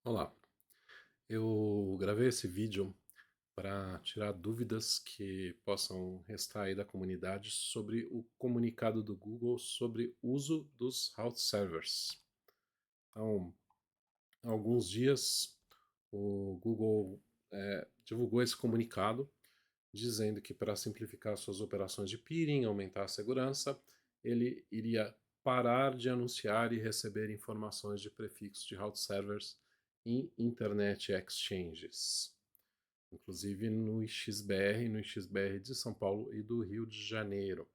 Olá, eu gravei esse vídeo para tirar dúvidas que possam restar aí da comunidade sobre o comunicado do Google sobre uso dos route servers. Então, há alguns dias o Google divulgou esse comunicado dizendo que para simplificar suas operações de peering, aumentar a segurança, ele iria parar de anunciar e receber informações de prefixos de route servers em Internet Exchanges, inclusive no XBR de São Paulo e do Rio de Janeiro.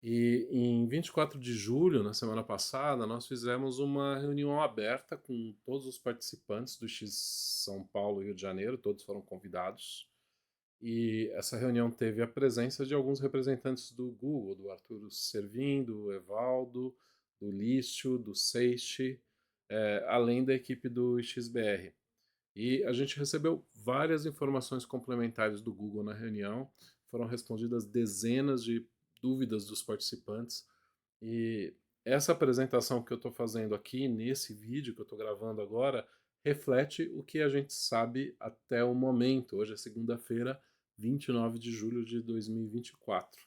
E em 24 de julho, na semana passada, nós fizemos uma reunião aberta com todos os participantes do X São Paulo e Rio de Janeiro, todos foram convidados. E essa reunião teve a presença de alguns representantes do Google, do Arturo Servin, do Evaldo, do Lício, do Seixe, além da equipe do XBR. E a gente recebeu várias informações complementares do Google na reunião, foram respondidas dezenas de dúvidas dos participantes. E essa apresentação que eu estou fazendo aqui, nesse vídeo que eu estou gravando agora, reflete o que a gente sabe até o momento. Hoje é segunda-feira, 29 de julho de 2024.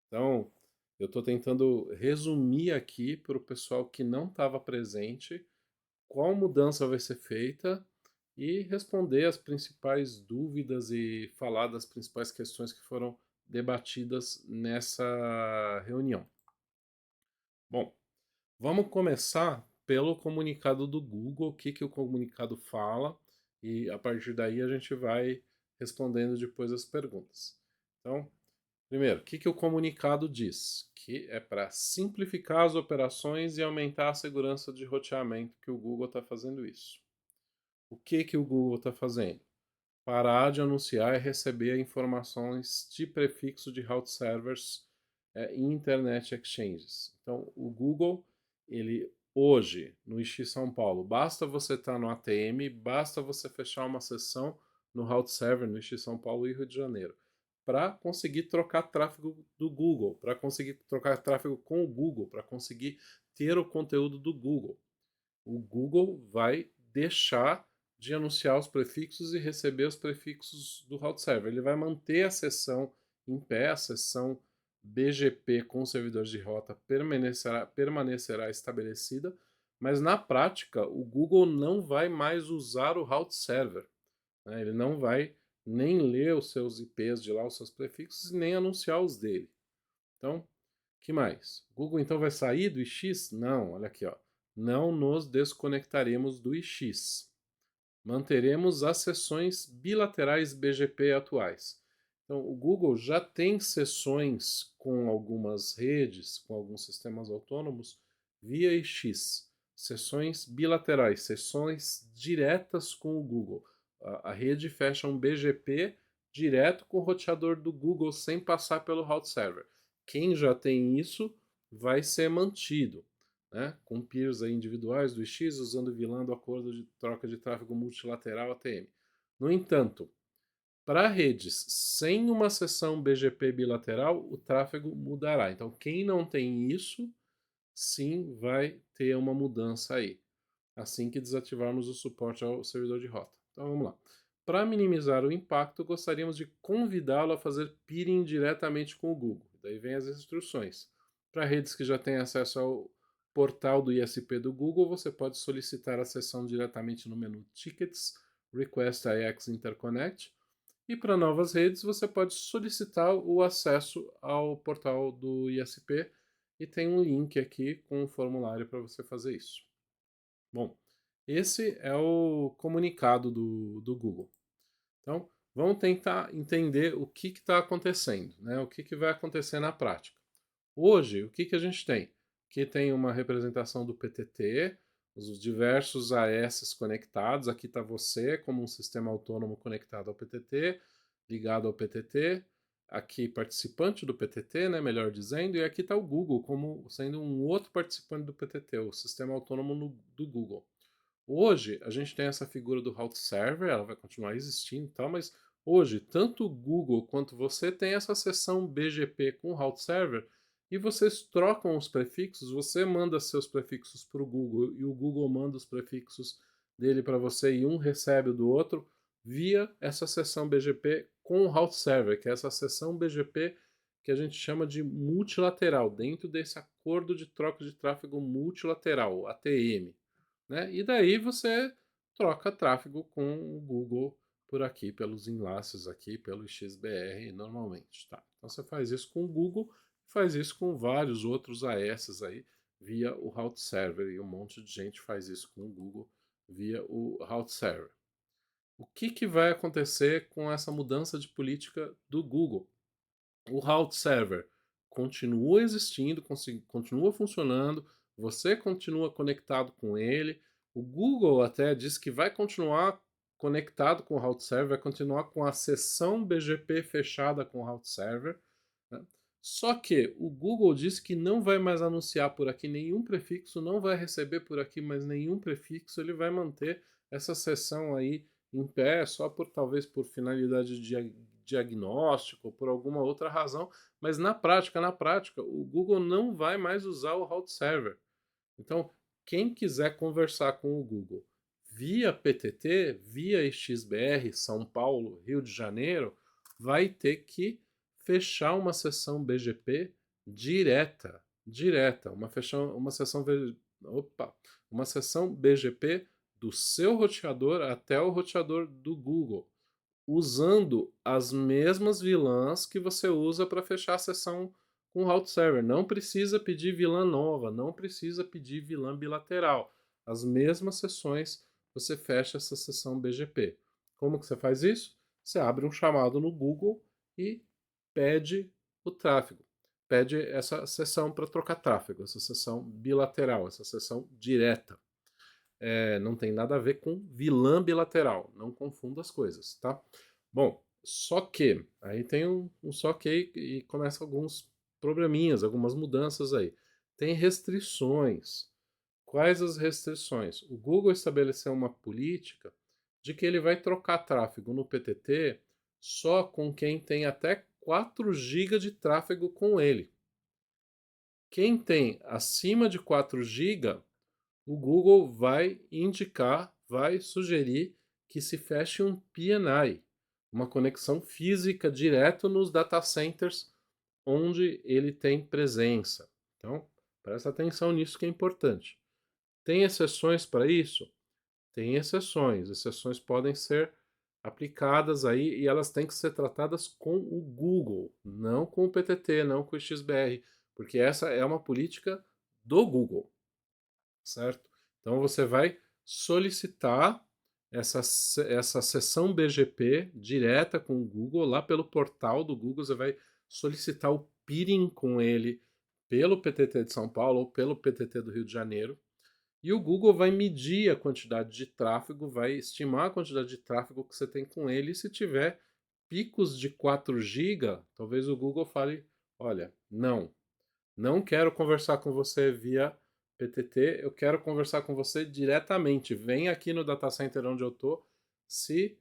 Então, eu estou tentando resumir aqui para o pessoal que não estava presente qual mudança vai ser feita e responder as principais dúvidas e falar das principais questões que foram debatidas nessa reunião. Bom, vamos começar pelo comunicado do Google, o que o comunicado fala, e a partir daí a gente vai respondendo depois as perguntas. Então, primeiro, o que o comunicado diz? Que é para simplificar as operações e aumentar a segurança de roteamento que o Google está fazendo isso. O que o Google está fazendo? Parar de anunciar e receber informações de prefixo de route servers em Internet Exchanges. Então, o Google, ele hoje, no IX São Paulo, basta você estar no ATM, basta você fechar uma sessão no route server no IX São Paulo e Rio de Janeiro, para conseguir trocar tráfego do Google, para conseguir trocar tráfego com o Google, para conseguir ter o conteúdo do Google. O Google vai deixar de anunciar os prefixos e receber os prefixos do route server. Ele vai manter a sessão em pé, a sessão BGP com servidores de rota permanecerá estabelecida, mas na prática o Google não vai mais usar o route server, né? Ele não vai nem ler os seus IPs de lá, os seus prefixos, e nem anunciar os dele. Então, que mais? O Google então vai sair do IX? Não, olha aqui, ó. Não nos desconectaremos do IX. Manteremos as sessões bilaterais BGP atuais. Então, o Google já tem sessões com algumas redes, com alguns sistemas autônomos via IX. Sessões bilaterais, sessões diretas com o Google. A rede fecha um BGP direto com o roteador do Google sem passar pelo route server. Quem já tem isso vai ser mantido, né, com peers aí individuais do IX usando VLAN do acordo de troca de tráfego multilateral ATM. No entanto, para redes sem uma sessão BGP bilateral, o tráfego mudará. Então, quem não tem isso, sim vai ter uma mudança aí, assim que desativarmos o suporte ao servidor de rota. Então, vamos lá. Para minimizar o impacto, gostaríamos de convidá-lo a fazer peering diretamente com o Google. Daí vem as instruções. Para redes que já têm acesso ao portal do ISP do Google, você pode solicitar a sessão diretamente no menu Tickets, Request IX Interconnect, e para novas redes você pode solicitar o acesso ao portal do ISP e tem um link aqui com um formulário para você fazer isso. Bom, esse é o comunicado do Google. Então, vamos tentar entender o que está acontecendo, né? O que vai acontecer na prática. Hoje, o que a gente tem? Aqui tem uma representação do PTT, os diversos AS conectados. Aqui está você como um sistema autônomo conectado ao PTT, ligado ao PTT. Aqui participante do PTT, né, melhor dizendo, e aqui está o Google como sendo um outro participante do PTT, o sistema autônomo do Google. Hoje a gente tem essa figura do route server, ela vai continuar existindo e tal, mas hoje tanto o Google quanto você tem essa seção BGP com o route server e vocês trocam os prefixos, você manda seus prefixos para o Google e o Google manda os prefixos dele para você e um recebe o do outro via essa sessão BGP com o route server, que é essa sessão BGP que a gente chama de multilateral, dentro desse acordo de troca de tráfego multilateral, ATM. Né? E daí você troca tráfego com o Google por aqui, pelos enlaces aqui, pelo XBR normalmente. Tá? Então você faz isso com o Google, faz isso com vários outros AS aí, via o route server, e um monte de gente faz isso com o Google via o route server. O que vai acontecer com essa mudança de política do Google? O route server continua existindo, continua funcionando, você continua conectado com ele. O Google até diz que vai continuar conectado com o route server, vai continuar com a sessão BGP fechada com o route server. Né? Só que o Google disse que não vai mais anunciar por aqui nenhum prefixo, não vai receber por aqui mais nenhum prefixo, ele vai manter essa sessão aí em pé, só por talvez por finalidade de diagnóstico ou por alguma outra razão, mas na prática, o Google não vai mais usar o route server. Então, quem quiser conversar com o Google via PTT, via XBR, São Paulo, Rio de Janeiro, vai ter que fechar uma sessão BGP direta, uma sessão BGP do seu roteador até o roteador do Google, usando as mesmas vilãs que você usa para fechar a sessão com o route server. Não precisa pedir vilã nova, não precisa pedir vilã bilateral. As mesmas sessões você fecha essa sessão BGP. Como que você faz isso? Você abre um chamado no Google e pede o tráfego. Pede essa sessão para trocar tráfego, essa sessão bilateral, essa sessão direta. Não tem nada a ver com vilã bilateral. Não confunda as coisas, tá? Bom, só que, aí tem um só que e começa alguns probleminhas, algumas mudanças aí. Tem restrições. Quais as restrições? O Google estabeleceu uma política de que ele vai trocar tráfego no PTT só com quem tem até 4 GB de tráfego com ele. Quem tem acima de 4 GB, o Google vai indicar, vai sugerir que se feche um PNI, uma conexão física direto nos data centers onde ele tem presença. Então, presta atenção nisso que é importante. Tem exceções para isso? Tem exceções. Exceções podem ser aplicadas aí e elas têm que ser tratadas com o Google, não com o PTT, não com o XBR, porque essa é uma política do Google, certo? Então você vai solicitar essa sessão BGP direta com o Google, lá pelo portal do Google, você vai solicitar o peering com ele pelo PTT de São Paulo ou pelo PTT do Rio de Janeiro. E o Google vai medir a quantidade de tráfego, vai estimar a quantidade de tráfego que você tem com ele. E se tiver picos de 4 GB, talvez o Google fale: olha, não quero conversar com você via PTT, eu quero conversar com você diretamente. Vem aqui no data center onde eu estou, se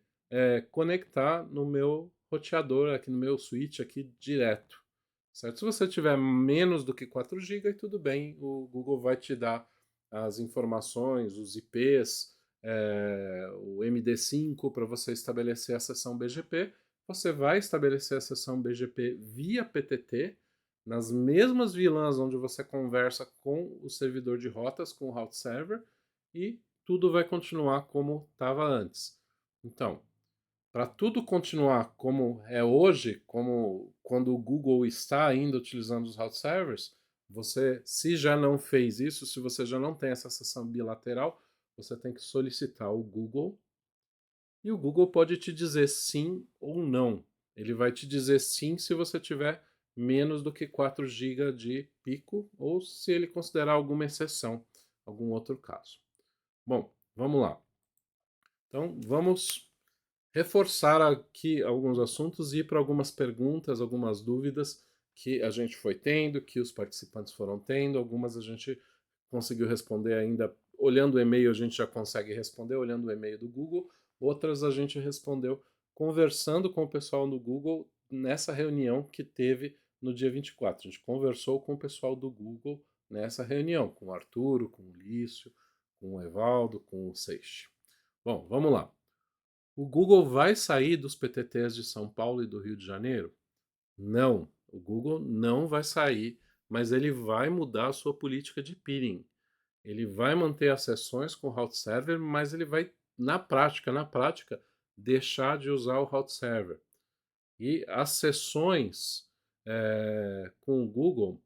conectar no meu roteador, aqui no meu switch aqui direto. Certo? Se você tiver menos do que 4 GB, tudo bem, o Google vai te dar as informações, os IPs, o MD5 para você estabelecer a sessão BGP. Você vai estabelecer a sessão BGP via PTT, nas mesmas vilãs onde você conversa com o servidor de rotas, com o route server, e tudo vai continuar como estava antes. Então, para tudo continuar como é hoje, como quando o Google está ainda utilizando os route servers, você, se já não fez isso, se você já não tem essa sessão bilateral, você tem que solicitar o Google e o Google pode te dizer sim ou não. Ele vai te dizer sim se você tiver menos do que 4 GB de pico ou se ele considerar alguma exceção, algum outro caso. Bom, vamos lá. Então, vamos reforçar aqui alguns assuntos e ir para algumas perguntas, algumas dúvidas que a gente foi tendo, que os participantes foram tendo. Algumas a gente conseguiu responder ainda. Olhando o e-mail, a gente já consegue responder, olhando o e-mail do Google. Outras a gente respondeu conversando com o pessoal do Google nessa reunião que teve no dia 24. A gente conversou com o pessoal do Google nessa reunião, com o Arturo, com o Lício, com o Evaldo, com o Seixi. Bom, vamos lá. O Google vai sair dos PTTs de São Paulo e do Rio de Janeiro? Não, o Google não vai sair, mas ele vai mudar a sua política de peering. Ele vai manter as sessões com o route server, mas ele vai, na prática, deixar de usar o route server. E as sessões com o Google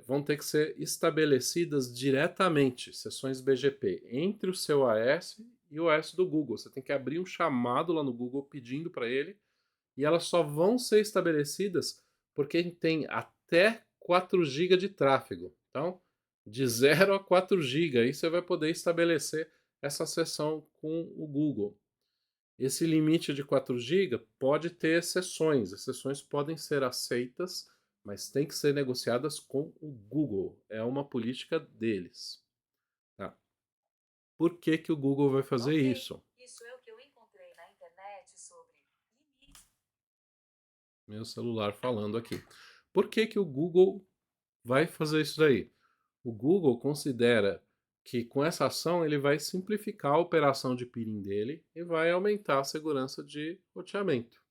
vão ter que ser estabelecidas diretamente, sessões BGP, entre o seu AS e o AS do Google. Você tem que abrir um chamado lá no Google pedindo para ele, e elas só vão ser estabelecidas por quem tem até 4 GB de tráfego. Então, de 0 a 4 GB, aí você vai poder estabelecer essa sessão com o Google. Esse limite de 4 GB pode ter exceções. Exceções podem ser aceitas, mas tem que ser negociadas com o Google. É uma política deles. Tá? Por que, que o Google vai fazer isso? Isso é o que eu encontrei na internet sobre limites. Meu celular falando aqui. Por que, que o Google vai fazer isso daí? O Google considera que com essa ação ele vai simplificar a operação de peering dele e vai aumentar a segurança de roteamento.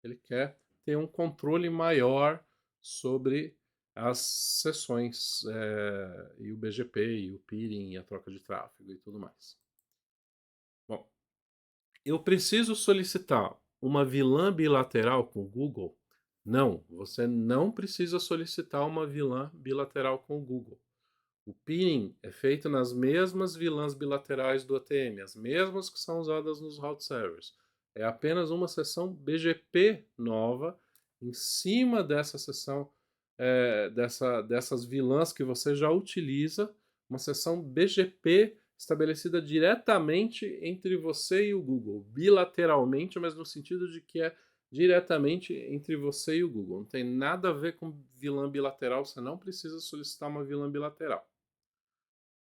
Ele quer ter um controle maior sobre as sessões e o BGP e o peering e a troca de tráfego e tudo mais. Bom, eu preciso solicitar uma vilã bilateral com o Google? Não, você não precisa solicitar uma vilã bilateral com o Google. O peering é feito nas mesmas vilãs bilaterais do ATM, as mesmas que são usadas nos route servers. É apenas uma seção BGP nova em cima dessa seção, dessas vilãs que você já utiliza, uma seção BGP estabelecida diretamente entre você e o Google, bilateralmente, mas no sentido de que é diretamente entre você e o Google. Não tem nada a ver com vilã bilateral, você não precisa solicitar uma vilã bilateral.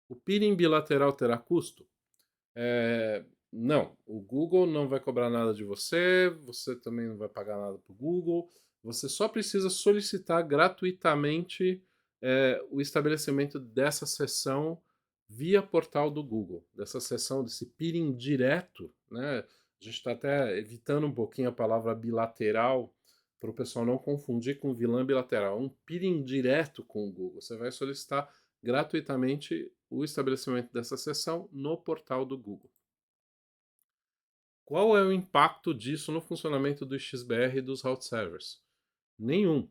O peering bilateral terá custo? Não, o Google não vai cobrar nada de você, você também não vai pagar nada para o Google, você só precisa solicitar gratuitamente o estabelecimento dessa sessão via portal do Google, dessa sessão, desse peering direto, né? A gente está até evitando um pouquinho a palavra bilateral para o pessoal não confundir com vilã bilateral. Um peering direto com o Google. Você vai solicitar gratuitamente o estabelecimento dessa sessão no portal do Google. Qual é o impacto disso no funcionamento do XBR e dos route servers? Nenhum.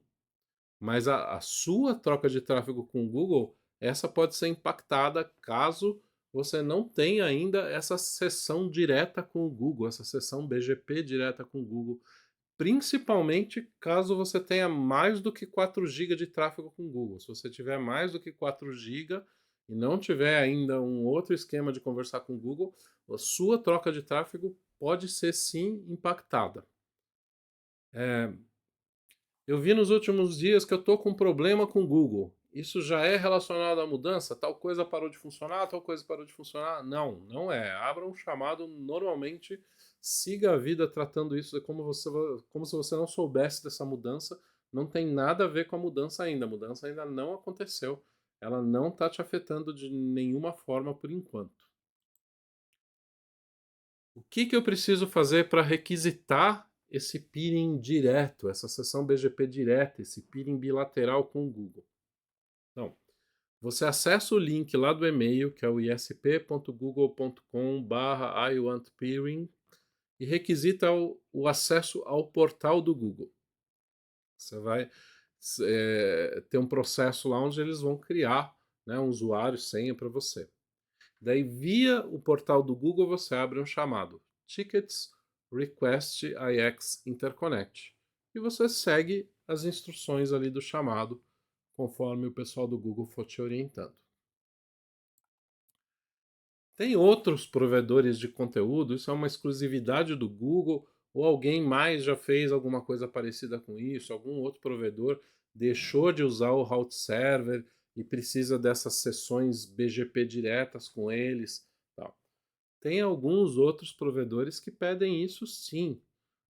Mas a sua troca de tráfego com o Google, essa pode ser impactada caso você não tenha ainda essa sessão direta com o Google, essa sessão BGP direta com o Google. Principalmente caso você tenha mais do que 4 GB de tráfego com o Google. Se você tiver mais do que 4 GB e não tiver ainda um outro esquema de conversar com o Google, a sua troca de tráfego pode ser sim impactada. Eu vi nos últimos dias que eu estou com um problema com o Google. Isso já é relacionado à mudança? Tal coisa parou de funcionar, tal coisa parou de funcionar? Não, não é. Abra um chamado normalmente, siga a vida tratando isso como se você não soubesse dessa mudança. Não tem nada a ver com a mudança ainda. A mudança ainda não aconteceu. Ela não está te afetando de nenhuma forma por enquanto. O que, que eu preciso fazer para requisitar esse peering direto, essa sessão BGP direta, esse peering bilateral com o Google? Então, você acessa o link lá do e-mail, que é o isp.google.com/iwantpeering, e requisita o acesso ao portal do Google. Você vai ter um processo lá onde eles vão criar, né, um usuário, senha para você. Daí, via o portal do Google, você abre um chamado Tickets Request IX Interconnect. E você segue as instruções ali do chamado, conforme o pessoal do Google for te orientando. Tem outros provedores de conteúdo, isso é uma exclusividade do Google, ou alguém mais já fez alguma coisa parecida com isso, algum outro provedor deixou de usar o route server e precisa dessas sessões BGP diretas com eles. Tal. Tem alguns outros provedores que pedem isso sim,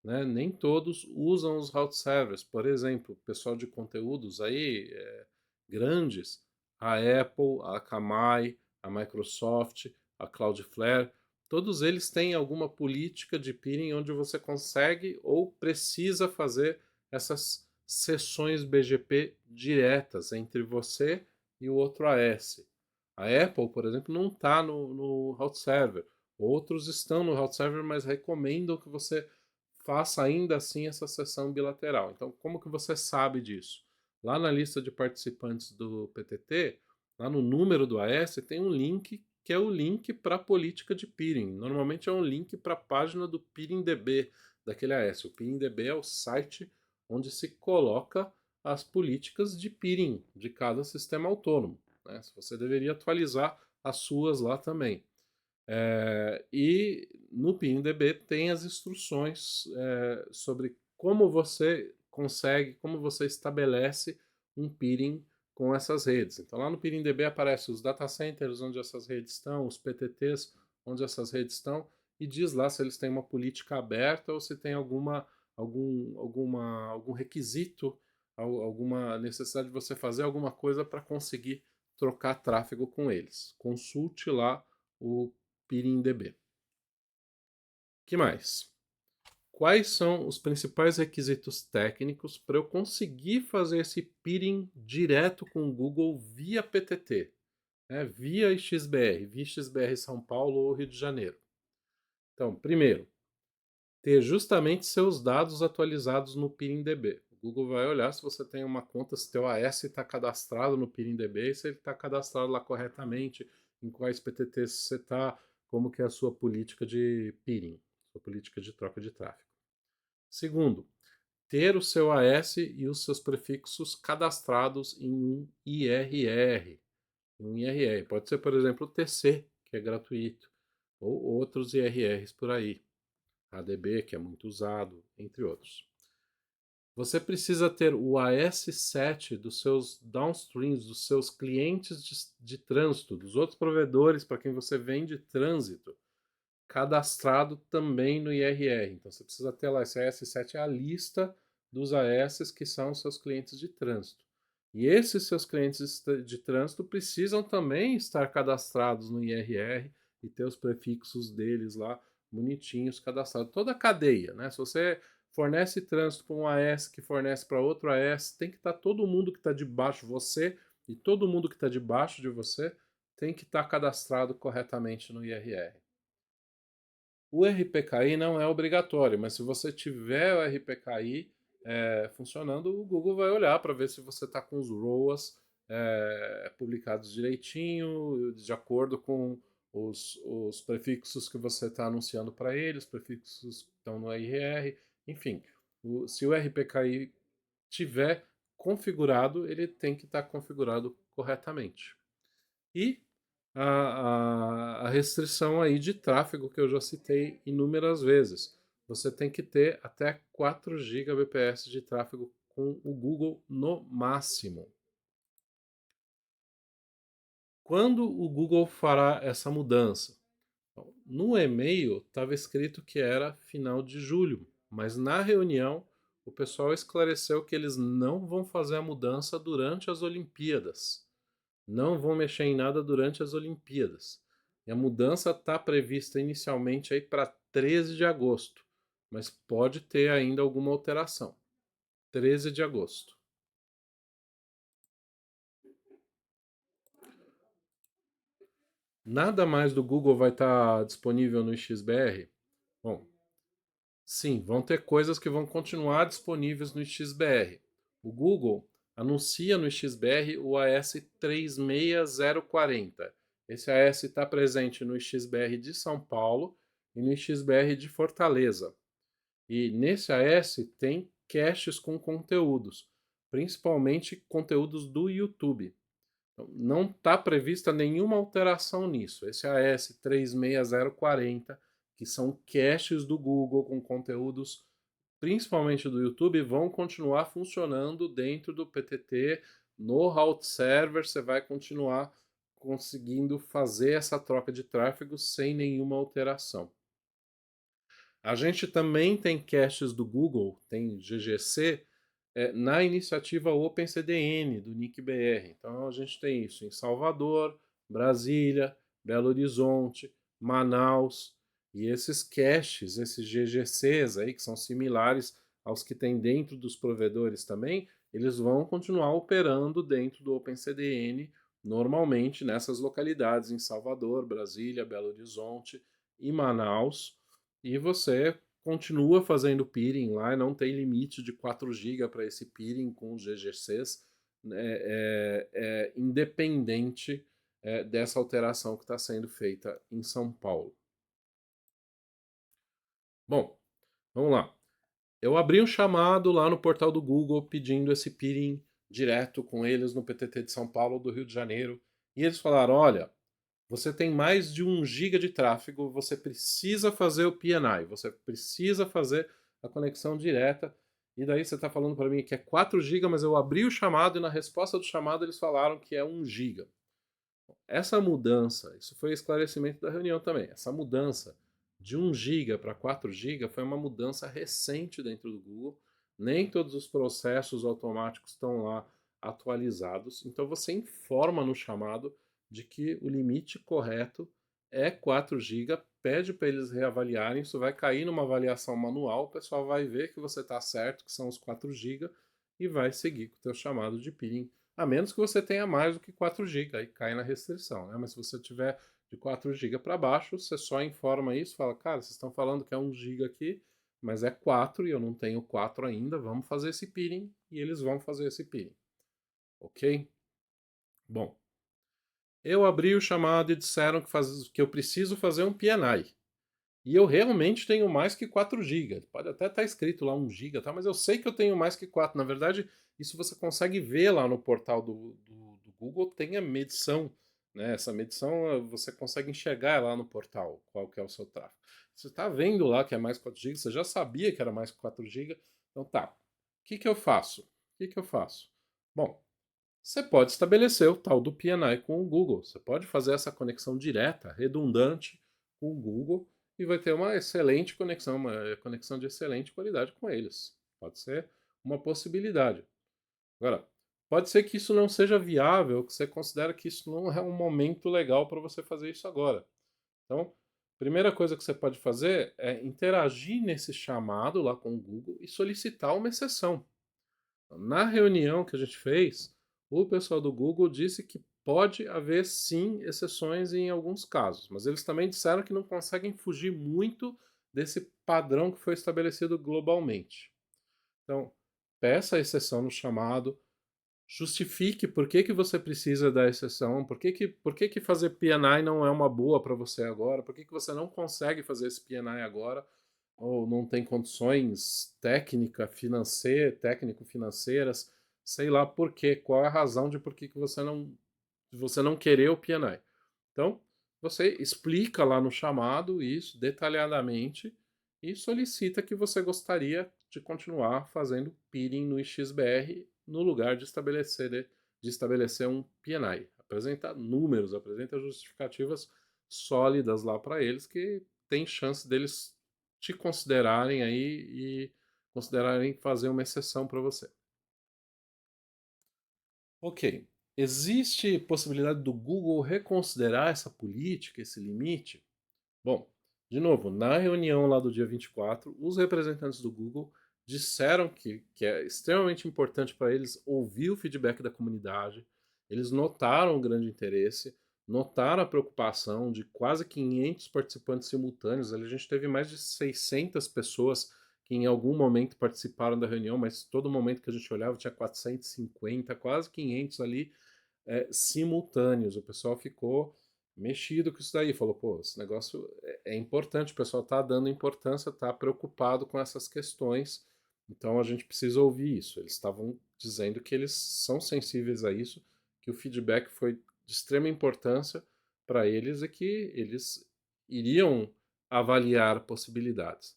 né? Nem todos usam os route servers. Por exemplo, o pessoal de conteúdos aí grandes, a Apple, a Akamai, a Microsoft, a Cloudflare, todos eles têm alguma política de peering onde você consegue ou precisa fazer essas sessões BGP diretas entre você e o outro AS. A Apple, por exemplo, não está no route server. Outros estão no route server, mas recomendam que você faça ainda assim essa sessão bilateral. Então, como que você sabe disso? Lá na lista de participantes do PTT, lá no número do AS, tem um link que é o link para a política de peering. Normalmente é um link para a página do PeeringDB daquele AS. O PeeringDB é o site onde se coloca as políticas de peering de cada sistema autônomo, né? Você deveria atualizar as suas lá também. E no PeeringDB tem as instruções sobre como você consegue, como você estabelece um peering com essas redes. Então lá no PeeringDB aparecem os data centers onde essas redes estão, os PTTs onde essas redes estão, e diz lá se eles têm uma política aberta ou se tem algum requisito, alguma necessidade de você fazer alguma coisa para conseguir trocar tráfego com eles. Consulte lá o PeeringDB. Que mais? Quais são os principais requisitos técnicos para eu conseguir fazer esse peering direto com o Google via PTT, né? Via XBR São Paulo ou Rio de Janeiro? Então, primeiro, ter justamente seus dados atualizados no PeeringDB. O Google vai olhar se você tem uma conta, se teu AS está cadastrado no PeeringDB, se ele está cadastrado lá corretamente, em quais PTTs você está, como que é a sua política de peering, sua política de troca de tráfego. Segundo, ter o seu AS e os seus prefixos cadastrados em um IRR. Pode ser, por exemplo, o TC, que é gratuito, ou outros IRRs por aí. ADB, que é muito usado, entre outros. Você precisa ter o AS7 dos seus downstreams, dos seus clientes de trânsito, dos outros provedores para quem você vende trânsito, cadastrado também no IRR. Então você precisa ter lá, esse AS7 é a lista dos AS que são os seus clientes de trânsito. E esses seus clientes de trânsito precisam também estar cadastrados no IRR e ter os prefixos deles lá bonitinhos cadastrados. Toda a cadeia, né? Se você fornece trânsito para um AS que fornece para outro AS, tem que estar todo mundo que está debaixo de você e todo mundo que está debaixo de você tem que estar cadastrado corretamente no IRR. O RPKI não é obrigatório, mas se você tiver o RPKI funcionando, o Google vai olhar para ver se você está com os ROAS publicados direitinho, de acordo com os prefixos que você está anunciando para ele, os prefixos que estão no IRR, enfim. Se o RPKI tiver configurado, ele tem que estar configurado corretamente. E a restrição aí de tráfego que eu já citei inúmeras vezes. Você tem que ter até 4 Gbps de tráfego com o Google no máximo. Quando o Google fará essa mudança? No e-mail estava escrito que era final de julho, mas na reunião o pessoal esclareceu que eles não vão fazer a mudança durante as Olimpíadas. Não vão mexer em nada durante as Olimpíadas. E a mudança está prevista inicialmente aí para 13 de agosto, mas pode ter ainda alguma alteração. 13 de agosto. Nada mais do Google vai estar disponível no XBR? Bom, sim, vão ter coisas que vão continuar disponíveis no XBR. O Google anuncia no XBR o AS 36040. Esse AS está presente no XBR de São Paulo e no XBR de Fortaleza. E nesse AS tem caches com conteúdos, principalmente conteúdos do YouTube. Então, não está prevista nenhuma alteração nisso. Esse AS 36040, que são caches do Google com conteúdos principalmente do YouTube, vão continuar funcionando dentro do PTT. No route server você vai continuar conseguindo fazer essa troca de tráfego sem nenhuma alteração. A gente também tem caches do Google, tem GGC, na iniciativa OpenCDN do NICBR. Então a gente tem isso em Salvador, Brasília, Belo Horizonte, Manaus E esses caches, esses GGCs aí, que são similares aos que tem dentro dos provedores também, eles vão continuar operando dentro do OpenCDN, normalmente nessas localidades, em Salvador, Brasília, Belo Horizonte e Manaus, e você continua fazendo peering lá, não tem limite de 4 GB para esse peering com os GGCs, independente dessa alteração que está sendo feita em São Paulo. Bom, vamos lá. Eu abri um chamado lá no portal do Google pedindo esse peering direto com eles no PTT de São Paulo ou do Rio de Janeiro. E eles falaram: olha, você tem mais de 1 GB de tráfego, você precisa fazer o PNI, você precisa fazer a conexão direta. E daí você está falando para mim que é 4 GB, mas eu abri o chamado e na resposta do chamado eles falaram que é 1 GB. Essa mudança, isso foi esclarecimento da reunião também, essa mudança de 1 GB para 4 GB foi uma mudança recente dentro do Google, nem todos os processos automáticos estão lá atualizados, então você informa no chamado de que o limite correto é 4 GB, pede para eles reavaliarem, isso vai cair numa avaliação manual, o pessoal vai ver que você está certo, que são os 4 GB, e vai seguir com o teu chamado de peering. A menos que você tenha mais do que 4 GB, aí cai na restrição, né? Mas se você tiver de 4 GB para baixo, você só informa isso, fala, cara, vocês estão falando que é 1 GB aqui, mas é 4 e eu não tenho 4 ainda, vamos fazer esse peering, e eles vão fazer esse peering. Ok? Bom, eu abri o chamado e disseram que eu preciso fazer um PNI. E eu realmente tenho mais que 4 GB. Pode até estar escrito lá 1 GB, tá? Mas eu sei que eu tenho mais que 4. Na verdade, isso você consegue ver lá no portal do Google, tem a medição. Né? Essa medição você consegue enxergar lá no portal qual que é o seu tráfego. Você está vendo lá que é mais 4 GB, você já sabia que era mais que 4 GB. Então tá, o que eu faço? Bom, você pode estabelecer o tal do PNI com o Google. Você pode fazer essa conexão direta, redundante, com o Google e vai ter uma excelente conexão, uma conexão de excelente qualidade com eles. Pode ser uma possibilidade. Agora, pode ser que isso não seja viável, que você considera que isso não é um momento legal para você fazer isso agora. Então, a primeira coisa que você pode fazer é interagir nesse chamado lá com o Google e solicitar uma exceção. Na reunião que a gente fez, o pessoal do Google disse que pode haver sim exceções em alguns casos, mas eles também disseram que não conseguem fugir muito desse padrão que foi estabelecido globalmente. Então, peça a exceção no chamado, justifique por que você precisa da exceção, por que fazer PNI não é uma boa para você agora, por que você não consegue fazer esse PNI agora, ou não tem condições técnico-financeiras, sei lá por quê, qual é a razão de por que você não querer o PNI. Então, você explica lá no chamado isso detalhadamente e solicita que você gostaria de continuar fazendo peering no XBR no lugar de estabelecer um PNI. Apresenta números, apresenta justificativas sólidas lá para eles que tem chance deles te considerarem aí e considerarem fazer uma exceção para você. Ok. Existe possibilidade do Google reconsiderar essa política, esse limite? Bom, de novo, na reunião lá do dia 24, os representantes do Google disseram que é extremamente importante para eles ouvir o feedback da comunidade. Eles notaram o grande interesse, notaram a preocupação de quase 500 participantes simultâneos. A gente teve mais de 600 pessoas que em algum momento participaram da reunião, mas todo momento que a gente olhava tinha 450, quase 500 ali simultâneos. O pessoal ficou mexido com isso daí, falou, pô, esse negócio é importante, o pessoal está dando importância, está preocupado com essas questões, então a gente precisa ouvir isso. Eles estavam dizendo que eles são sensíveis a isso, que o feedback foi de extrema importância para eles e que eles iriam avaliar possibilidades.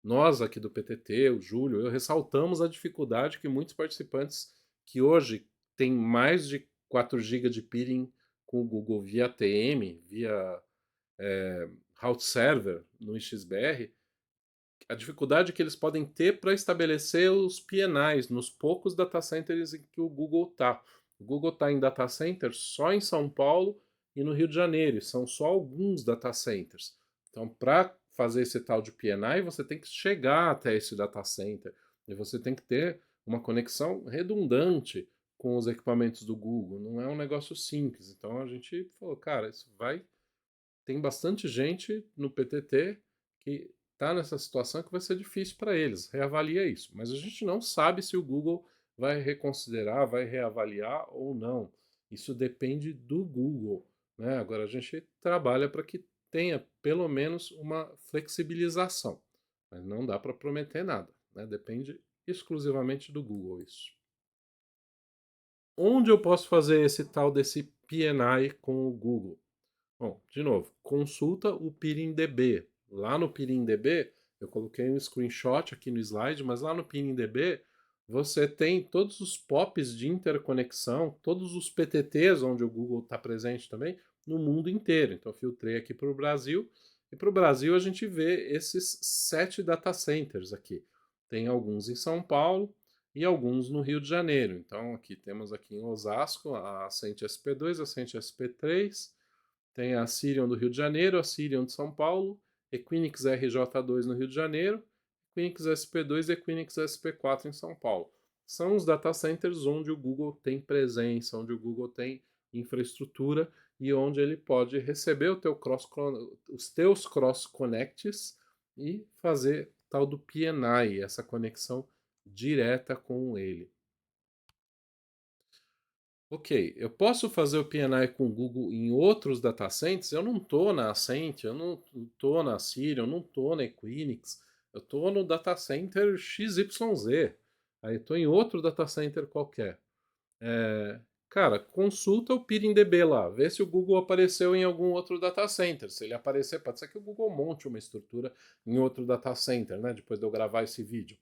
Nós aqui do PTT, o Júlio, eu ressaltamos a dificuldade que muitos participantes que hoje têm mais de 4 GB de peering com o Google via TM, via route server no XBR, a dificuldade que eles podem ter para estabelecer os PNIs nos poucos data centers em que o Google está. O Google está em data centers só em São Paulo e no Rio de Janeiro, e são só alguns data centers. Então, para fazer esse tal de PNI, você tem que chegar até esse data center e você tem que ter uma conexão redundante com os equipamentos do Google. Não é um negócio simples. Então a gente falou, cara, isso vai. Tem bastante gente no PTT que está nessa situação que vai ser difícil para eles. Reavalia isso. Mas a gente não sabe se o Google vai reconsiderar, vai reavaliar ou não. Isso depende do Google, né? Agora a gente trabalha para que tenha pelo menos uma flexibilização, mas não dá para prometer nada, né? Depende exclusivamente do Google isso. Onde eu posso fazer esse tal desse PNI com o Google? Bom, de novo, consulta o PeeringDB. Lá no PeeringDB, eu coloquei um screenshot aqui no slide, mas lá no PeeringDB você tem todos os POPs de interconexão, todos os PTTs onde o Google está presente também, no mundo inteiro. Então eu filtrei aqui para o Brasil, e para o Brasil a gente vê esses 7 data centers aqui. Tem alguns em São Paulo e alguns no Rio de Janeiro. Então aqui temos aqui em Osasco a Ascent SP2, a Ascent SP3, tem a Sirion do Rio de Janeiro, a Sirion de São Paulo, Equinix RJ2 no Rio de Janeiro, Equinix SP2 e Equinix SP4 em São Paulo. São os data centers onde o Google tem presença, onde o Google tem infraestrutura e onde ele pode receber os teus cross connects e fazer tal do PNI, essa conexão direta com ele. Ok, eu posso fazer o PNI com o Google em outros datacenters? Eu não estou na Ascent, eu não estou na Sirion, eu não estou na Equinix, eu estou no datacenter XYZ. Aí eu estou em outro datacenter qualquer. Cara, consulta o PeeringDB lá, vê se o Google apareceu em algum outro datacenter. Se ele aparecer, pode ser que o Google monte uma estrutura em outro datacenter, né? Depois de eu gravar esse vídeo.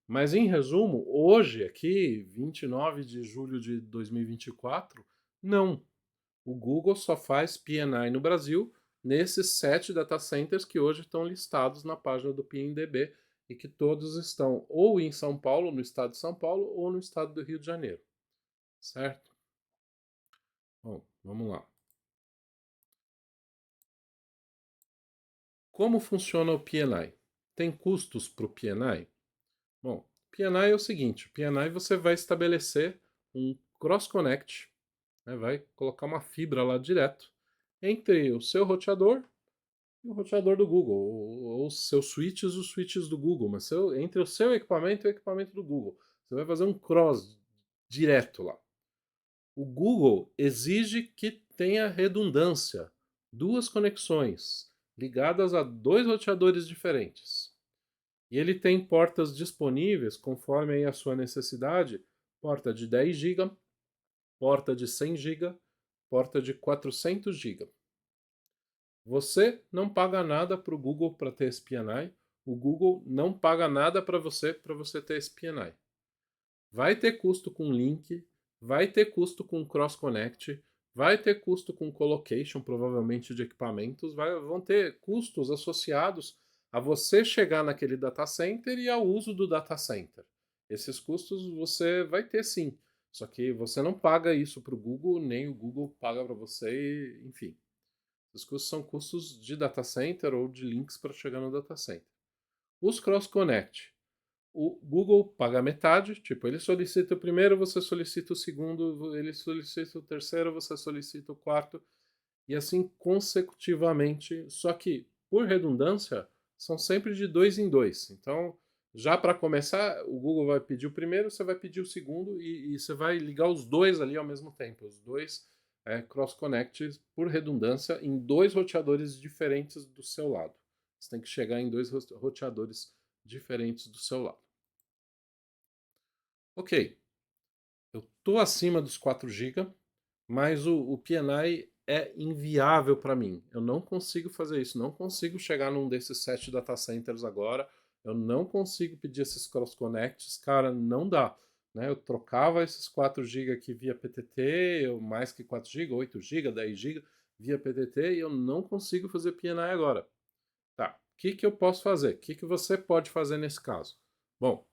Mas em resumo, hoje, aqui, 29 de julho de 2024, não. O Google só faz PNI no Brasil nesses 7 data centers que hoje estão listados na página do PNDB e que todos estão ou em São Paulo, no estado de São Paulo, ou no estado do Rio de Janeiro. Certo? Bom, vamos lá. Como funciona o PNI? Tem custos para o PNI? Bom, PNI é o seguinte: o PNI você vai estabelecer um cross-connect, né, vai colocar uma fibra lá direto entre o seu roteador e o roteador do Google, ou os seus switches, os switches do Google, mas entre o seu equipamento e o equipamento do Google. Você vai fazer um cross direto lá. O Google exige que tenha redundância, duas conexões ligadas a dois roteadores diferentes. E ele tem portas disponíveis conforme aí a sua necessidade, porta de 10 GB, porta de 100 GB, porta de 400 GB. Você não paga nada para o Google para ter esse PNI, o Google não paga nada para você ter esse PNI. Vai ter custo com link, vai ter custo com cross-connect, vai ter custo com colocation, provavelmente de equipamentos, vão ter custos associados a você chegar naquele data center e ao uso do data center. Esses custos você vai ter sim, só que você não paga isso para o Google, nem o Google paga para você, enfim. Os custos são custos de data center ou de links para chegar no data center. Os cross-connect. O Google paga metade, tipo, ele solicita o primeiro, você solicita o segundo, ele solicita o terceiro, você solicita o quarto, e assim consecutivamente. Só que, por redundância, são sempre de 2 em 2. Então, já para começar, o Google vai pedir o primeiro, você vai pedir o segundo, e você vai ligar os dois ali ao mesmo tempo. Os dois cross-connects, por redundância, em dois roteadores diferentes do seu lado. Você tem que chegar em dois roteadores diferentes do seu lado. Ok, eu estou acima dos 4 GB, mas o PNI é inviável para mim. Eu não consigo fazer isso, não consigo chegar num desses 7 data centers agora, eu não consigo pedir esses cross connects, cara, não dá. Né? Eu trocava esses 4 GB aqui via PTT, mais que 4 GB, 8 GB, 10 GB via PTT, e eu não consigo fazer PNI agora. Tá, o que eu posso fazer? O que você pode fazer nesse caso? Bom,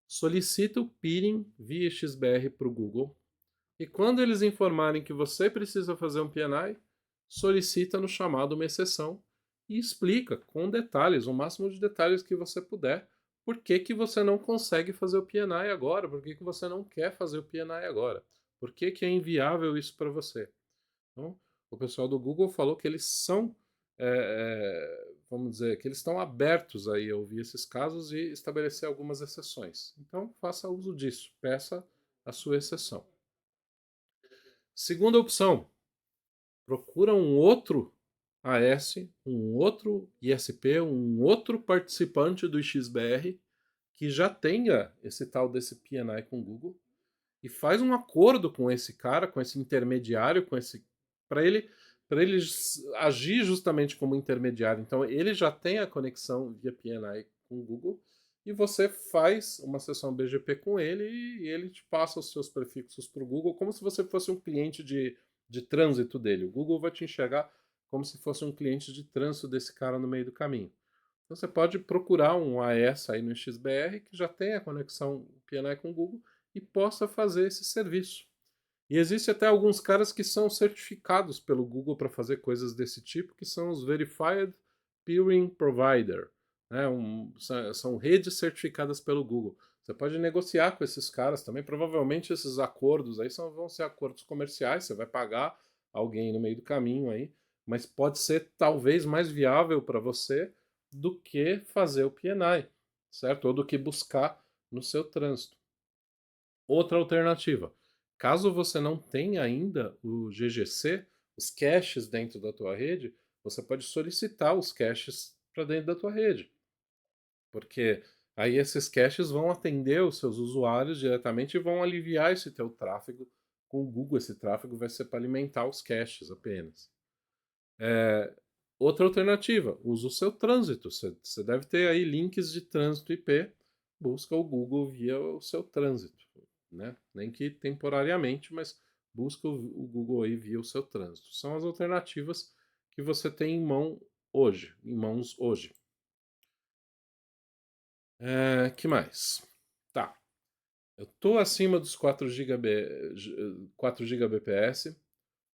solicita o peering via XBR para o Google e quando eles informarem que você precisa fazer um PNI, solicita no chamado uma exceção e explica com detalhes, o máximo de detalhes que você puder, por que que você não consegue fazer o PNI agora, por que que você não quer fazer o PNI agora, por que que é inviável isso para você. Então, o pessoal do Google falou que eles são, vamos dizer, que eles estão abertos aí a ouvir esses casos e estabelecer algumas exceções. Então, faça uso disso, peça a sua exceção. Segunda opção, procura um outro AS, um outro ISP, um outro participante do XBR que já tenha esse tal desse PNI com o Google e faz um acordo com esse cara, com esse intermediário, com esse para ele agir justamente como intermediário. Então ele já tem a conexão via PNI com o Google e você faz uma sessão BGP com ele e ele te passa os seus prefixos para o Google como se você fosse um cliente de trânsito dele. O Google vai te enxergar como se fosse um cliente de trânsito desse cara no meio do caminho. Então você pode procurar um AS aí no XBR que já tem a conexão PNI com o Google e possa fazer esse serviço. E existe até alguns caras que são certificados pelo Google para fazer coisas desse tipo, que são os Verified Peering Provider. Né? São redes certificadas pelo Google. Você pode negociar com esses caras também. Provavelmente esses acordos aí vão ser acordos comerciais, você vai pagar alguém no meio do caminho aí, mas pode ser talvez mais viável para você do que fazer o PNI, certo? Ou do que buscar no seu trânsito. Outra alternativa, caso você não tenha ainda o GGC, os caches dentro da tua rede, você pode solicitar os caches para dentro da tua rede, porque aí esses caches vão atender os seus usuários diretamente e vão aliviar esse teu tráfego com o Google. Esse tráfego vai ser para alimentar os caches apenas. Outra alternativa, usa o seu trânsito. Você deve ter aí links de trânsito IP, busca o Google via o seu trânsito, né? Nem que temporariamente, mas busca o Google aí via o seu trânsito. São as alternativas que você tem em mãos hoje. Que mais? Tá. Eu estou acima dos 4 Gbps.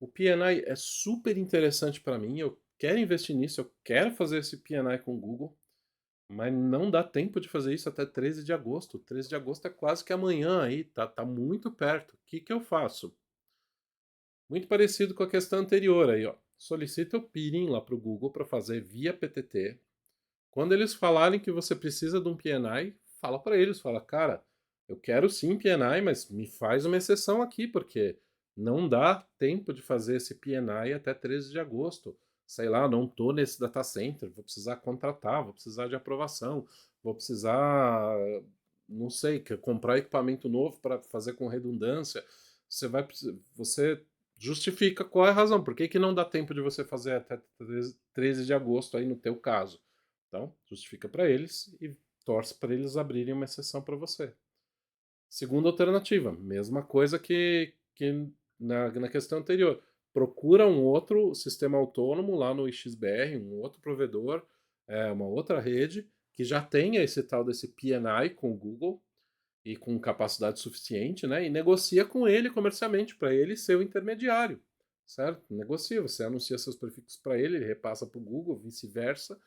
O PNI é super interessante para mim. Eu quero investir nisso. Eu quero fazer esse PNI com o Google. Mas não dá tempo de fazer isso até 13 de agosto. 13 de agosto é quase que amanhã aí. Tá muito perto. O que que eu faço? Muito parecido com a questão anterior aí, ó. Solicita o peering lá para o Google para fazer via PTT. Quando eles falarem que você precisa de um PNI, fala para eles, fala, cara, eu quero sim PNI, mas me faz uma exceção aqui, porque não dá tempo de fazer esse PNI até 13 de agosto. Sei lá, não tô nesse data center, vou precisar contratar, vou precisar de aprovação, vou precisar, não sei, comprar equipamento novo para fazer com redundância. Você justifica qual é a razão, por que que não dá tempo de você fazer até 13 de agosto aí no teu caso. Então, justifica para eles e torce para eles abrirem uma exceção para você. Segunda alternativa, mesma coisa que na questão anterior. Procura um outro sistema autônomo lá no XBR, um outro provedor, uma outra rede, que já tenha esse tal desse PNI com o Google e com capacidade suficiente, né? E negocia com ele comercialmente, para ele ser o intermediário, certo? Negocia, você anuncia seus prefixos para ele repassa para o Google, vice-versa,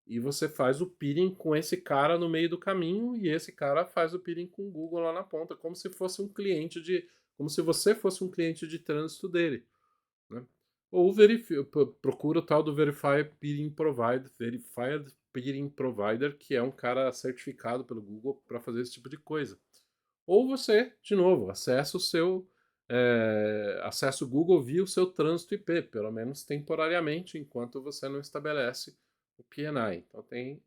e você faz o peering com esse cara no meio do caminho e esse cara faz o peering com o Google lá na ponta, como se fosse um cliente como se você fosse um cliente de trânsito dele, né? Ou procura o tal do Verified Peering Provider, que é um cara certificado pelo Google para fazer esse tipo de coisa. Ou você, de novo, acessa o Google via o seu trânsito IP, pelo menos temporariamente, enquanto você não estabelece o PNI. Então tem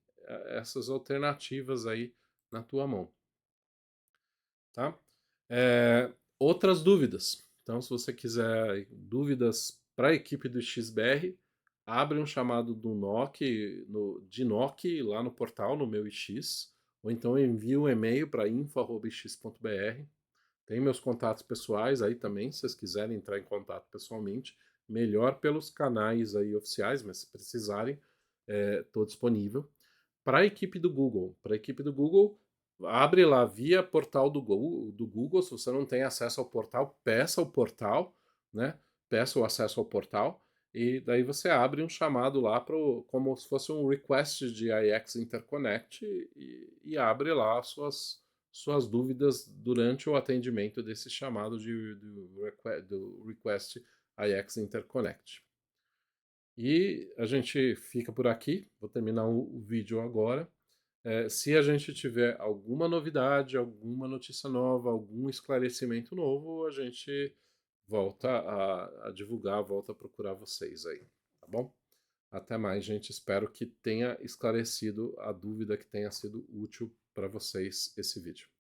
essas alternativas aí na tua mão. Tá? Outras dúvidas. Então, se você quiser dúvidas para a equipe do XBR, abre um chamado do NOC, de NOC lá no portal, no meu iX, ou então envia um e-mail para info@ix.br. Tem meus contatos pessoais aí também, se vocês quiserem entrar em contato pessoalmente, melhor pelos canais aí oficiais, mas se precisarem, estou disponível. Para a equipe do Google, abre lá via portal do Google. Se você não tem acesso ao portal, peça o portal, né? Peça o acesso ao portal e daí você abre um chamado lá como se fosse um request de IX Interconnect e abre lá suas dúvidas durante o atendimento desse chamado do request IX Interconnect. E a gente fica por aqui, vou terminar o vídeo agora. Se a gente tiver alguma novidade, alguma notícia nova, algum esclarecimento novo, a gente volta a divulgar, volta a procurar vocês aí, tá bom? Até mais, gente. Espero que tenha esclarecido a dúvida, que tenha sido útil para vocês esse vídeo.